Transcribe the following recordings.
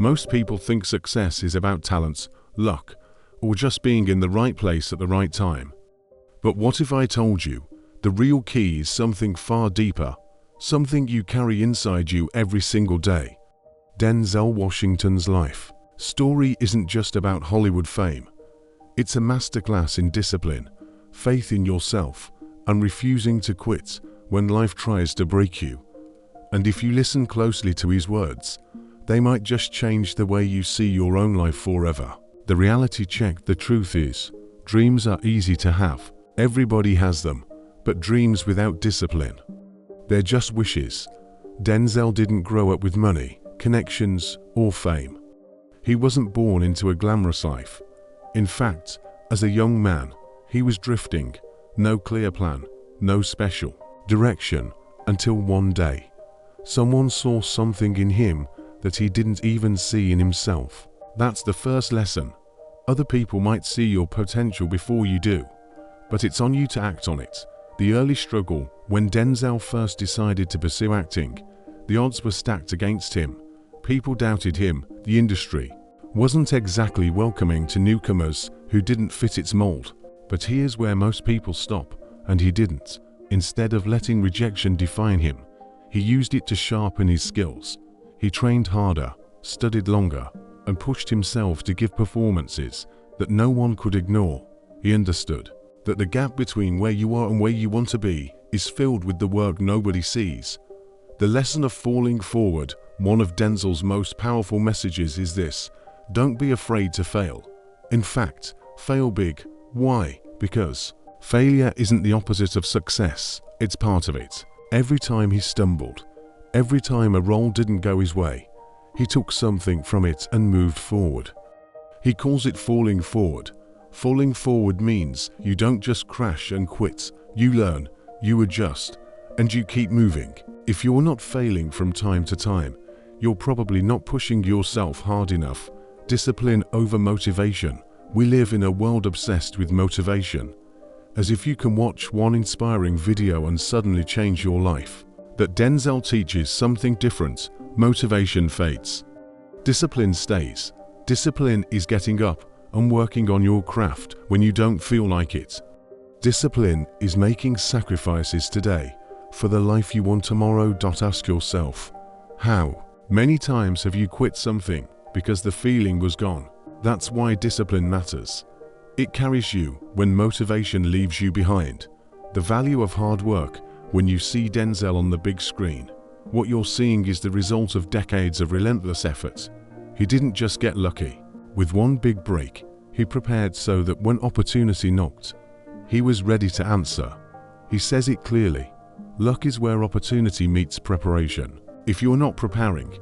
Most people think success is about talent, luck, or just being in the right place at the right time. But what if I told you the real key is something far deeper, something you carry inside you every single day? Denzel Washington's life story isn't just about Hollywood fame. It's a masterclass in discipline, faith in yourself, and refusing to quit when life tries to break you. And if you listen closely to his words, they might just change the way you see your own life forever. The reality check: the truth is, dreams are easy to have. Everybody has them, but dreams without discipline, they're just wishes. Denzel didn't grow up with money, connections, or fame. He wasn't born into a glamorous life. In fact, as a young man, he was drifting, no clear plan, no special direction, until one day, someone saw something in him that he didn't even see in himself. That's the first lesson. Other people might see your potential before you do, but it's on you to act on it. The early struggle: when Denzel first decided to pursue acting, the odds were stacked against him. People doubted him. The industry wasn't exactly welcoming to newcomers who didn't fit its mold. But here's where most people stop, and he didn't. Instead of letting rejection define him, he used it to sharpen his skills. He trained harder, studied longer, and pushed himself to give performances that no one could ignore. He understood that the gap between where you are and where you want to be is filled with the work nobody sees. The lesson of falling forward: one of Denzel's most powerful messages is this: don't be afraid to fail. In fact, fail big. Why? Because failure isn't the opposite of success, it's part of it. Every time he stumbled, every time a role didn't go his way, he took something from it and moved forward. He calls it falling forward. Falling forward means you don't just crash and quit. You learn, you adjust, and you keep moving. If you're not failing from time to time, you're probably not pushing yourself hard enough. Discipline over motivation. We live in a world obsessed with motivation, as if you can watch one inspiring video and suddenly change your life. That Denzel teaches something different. Motivation fades. Discipline stays. Discipline is getting up and working on your craft when you don't feel like it. Discipline is making sacrifices today for the life you want tomorrow. Ask yourself, how many times have you quit something because the feeling was gone? That's why discipline matters. It carries you when motivation leaves you behind. The value of hard work. When you see Denzel on the big screen, what you're seeing is the result of decades of relentless effort. He didn't just get lucky with one big break. He prepared so that when opportunity knocked, he was ready to answer. He says it clearly: luck is where opportunity meets preparation. If you're not preparing,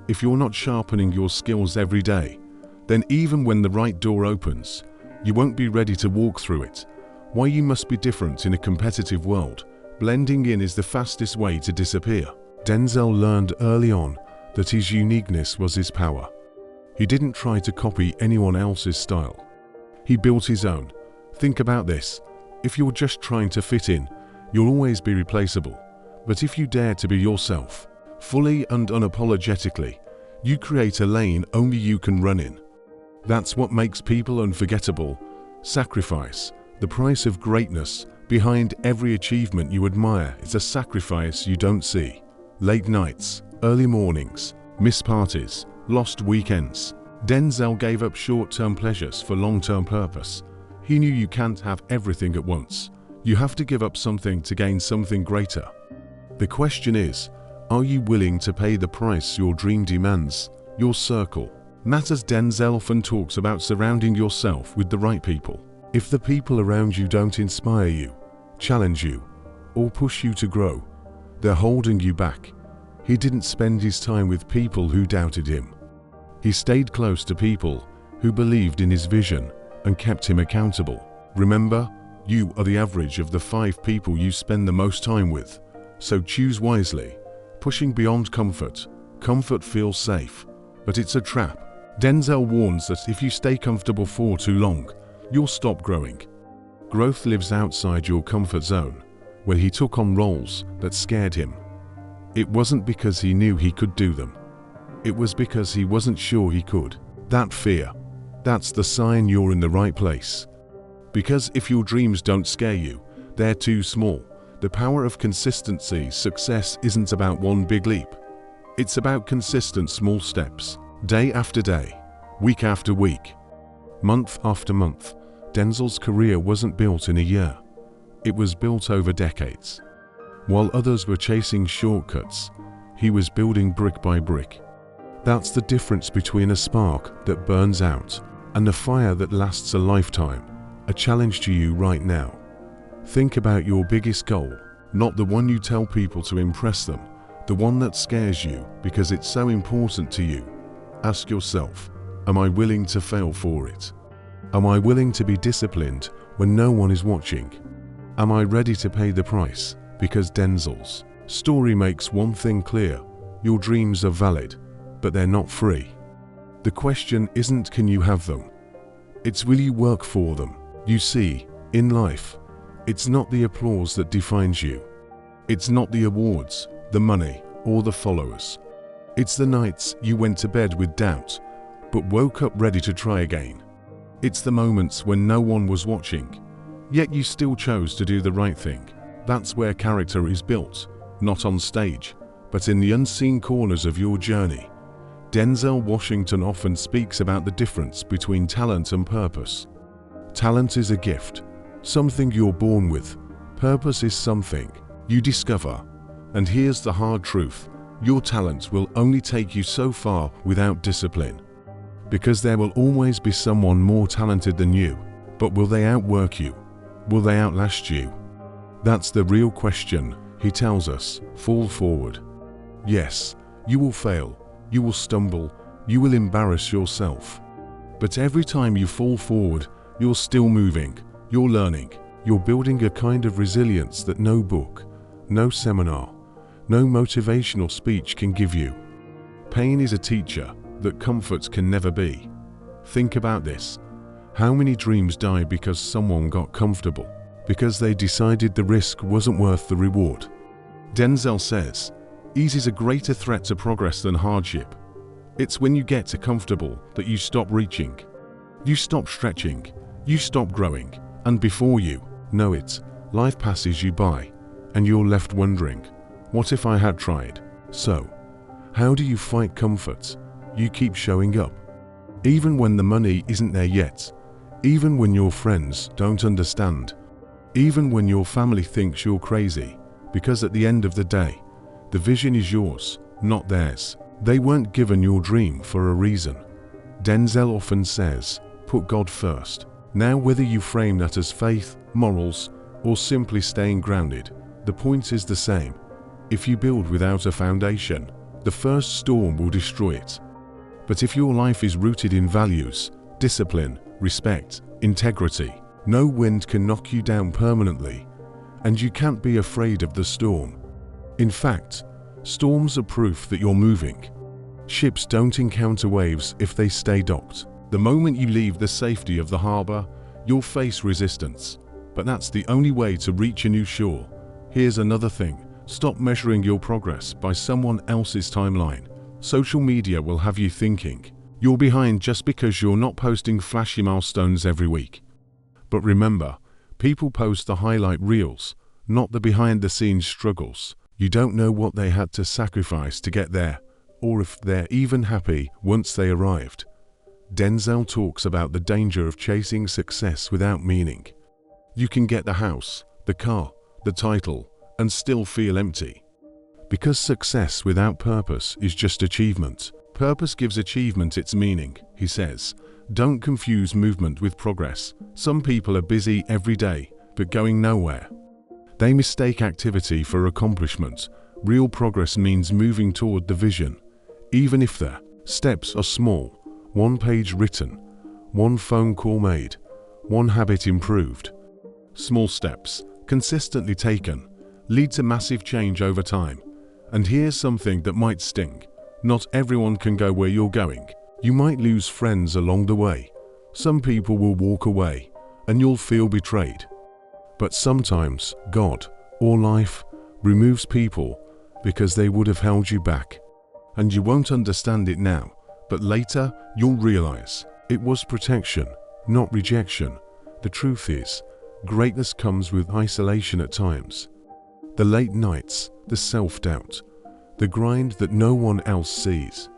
if you're not sharpening your skills every day, then even when the right door opens, you won't be ready to walk through it. Why you must be different in a competitive world. Blending in is the fastest way to disappear. Denzel learned early on that his uniqueness was his power. He didn't try to copy anyone else's style. He built his own. Think about this: if you're just trying to fit in, you'll always be replaceable. But if you dare to be yourself, fully and unapologetically, you create a lane only you can run in. That's what makes people unforgettable. Sacrifice. The price of greatness. Behind every achievement you admire is a sacrifice you don't see. Late nights, early mornings, missed parties, lost weekends. Denzel gave up short-term pleasures for long-term purpose. He knew you can't have everything at once. You have to give up something to gain something greater. The question is, are you willing to pay the price your dream demands? Your circle matters. Denzel often talks about surrounding yourself with the right people. If the people around you don't inspire you, challenge you, or push you to grow, they're holding you back. He didn't spend his time with people who doubted him. He stayed close to people who believed in his vision and kept him accountable. Remember, you are the average of the 5 people you spend the most time with, so choose wisely. Pushing beyond comfort. Comfort feels safe, but it's a trap. Denzel warns that if you stay comfortable for too long, you'll stop growing. Growth lives outside your comfort zone. When he took on roles that scared him, it wasn't because he knew he could do them. It was because he wasn't sure he could. That fear, that's the sign you're in the right place. Because if your dreams don't scare you, they're too small. The power of consistency. Success isn't about one big leap. It's about consistent small steps, day after day, week after week, month after month. Denzel's career wasn't built in a year. It was built over decades. While others were chasing shortcuts, he was building brick by brick. That's the difference between a spark that burns out and a fire that lasts a lifetime. A challenge to you right now. Think about your biggest goal, not the one you tell people to impress them, the one that scares you because it's so important to you. Ask yourself, am I willing to fail for it? Am I willing to be disciplined when no one is watching? Am I ready to pay the price? Because Denzel's story makes one thing clear: your dreams are valid, but they're not free. The question isn't can you have them? It's will you work for them? You see, in life, it's not the applause that defines you. It's not the awards, the money, or the followers. It's the nights you went to bed with doubt, but woke up ready to try again. It's the moments when no one was watching, yet you still chose to do the right thing. That's where character is built, not on stage, but in the unseen corners of your journey. Denzel Washington often speaks about the difference between talent and purpose. Talent is a gift, something you're born with. Purpose is something you discover. And here's the hard truth: your talent will only take you so far without discipline. Because there will always be someone more talented than you. But will they outwork you? Will they outlast you? That's the real question. He tells us, fall forward. Yes, you will fail, you will stumble, you will embarrass yourself. But every time you fall forward, you're still moving, you're learning, you're building a kind of resilience that no book, no seminar, no motivational speech can give you. Pain is a teacher that comfort can never be. Think about this. How many dreams died because someone got comfortable? Because they decided the risk wasn't worth the reward. Denzel says, ease is a greater threat to progress than hardship. It's when you get too comfortable that you stop reaching. You stop stretching, you stop growing, and before you know it, life passes you by, and you're left wondering, what if I had tried? So, how do you fight comfort? You keep showing up. Even when the money isn't there yet, even when your friends don't understand, even when your family thinks you're crazy, because at the end of the day, the vision is yours, not theirs. They weren't given your dream for a reason. Denzel often says, put God first. Now, whether you frame that as faith, morals, or simply staying grounded, the point is the same. If you build without a foundation, the first storm will destroy it. But if your life is rooted in values, discipline, respect, integrity, no wind can knock you down permanently, and you can't be afraid of the storm. In fact, storms are proof that you're moving. Ships don't encounter waves if they stay docked. The moment you leave the safety of the harbor, you'll face resistance. But that's the only way to reach a new shore. Here's another thing. Stop measuring your progress by someone else's timeline. Social media will have you thinking you're behind just because you're not posting flashy milestones every week. But remember, people post the highlight reels, not the behind-the-scenes struggles. You don't know what they had to sacrifice to get there, or if they're even happy once they arrived. Denzel talks about the danger of chasing success without meaning. You can get the house, the car, the title, and still feel empty. Because success without purpose is just achievement. Purpose gives achievement its meaning, he says. Don't confuse movement with progress. Some people are busy every day, but going nowhere. They mistake activity for accomplishment. Real progress means moving toward the vision, even if the steps are small. One page written, one phone call made, one habit improved. Small steps, consistently taken, lead to massive change over time. And here's something that might sting. Not everyone can go where you're going. You might lose friends along the way. Some people will walk away, and you'll feel betrayed. But sometimes God, or life, removes people because they would have held you back. And you won't understand it now, but later you'll realize it was protection, not rejection. The truth is, greatness comes with isolation at times. The late nights, the self-doubt, the grind that no one else sees.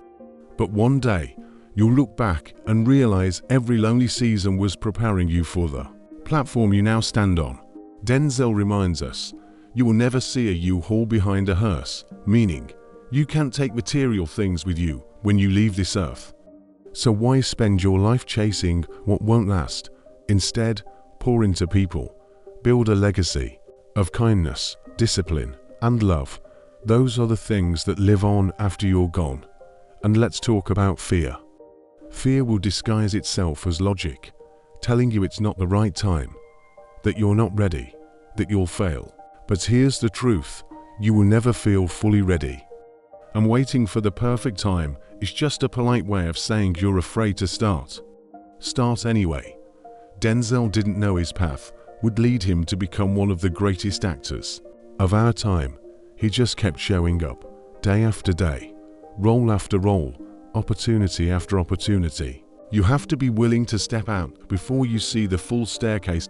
But one day, you'll look back and realize every lonely season was preparing you for the platform you now stand on. Denzel reminds us, you will never see a U-Haul behind a hearse, meaning, you can't take material things with you when you leave this earth. So why spend your life chasing what won't last? Instead, pour into people. Build a legacy of kindness, discipline, and love. Those are the things that live on after you're gone. And let's talk about fear. Fear will disguise itself as logic, telling you it's not the right time, that you're not ready, that you'll fail. But here's the truth, you will never feel fully ready. And waiting for the perfect time is just a polite way of saying you're afraid to start. Start anyway. Denzel didn't know his path would lead him to become one of the greatest actors of our time. He just kept showing up, day after day, role after role, opportunity after opportunity. You have to be willing to step out before you see the full staircase.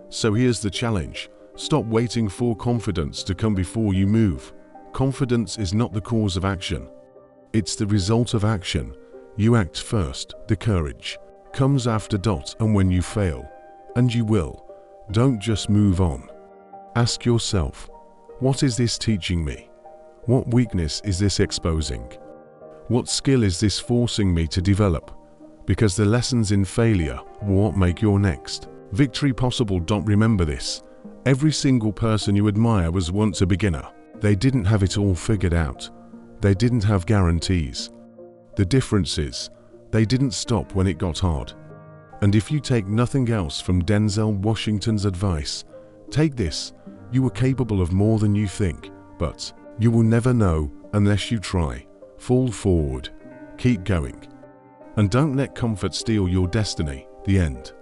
So here's the challenge. Stop waiting for confidence to come before you move. Confidence is not the cause of action. It's the result of action. You act first. The courage comes after. And when you fail, and you will, don't just move on. Ask yourself, what is this teaching me? What weakness is this exposing? What skill is this forcing me to develop? Because the lessons in failure will what make your next victory possible. Remember this. Every single person you admire was once a beginner. They didn't have it all figured out. They didn't have guarantees. The difference is, they didn't stop when it got hard. And if you take nothing else from Denzel Washington's advice, take this: you are capable of more than you think, but you will never know unless you try. Fall forward. Keep going. And don't let comfort steal your destiny. The end.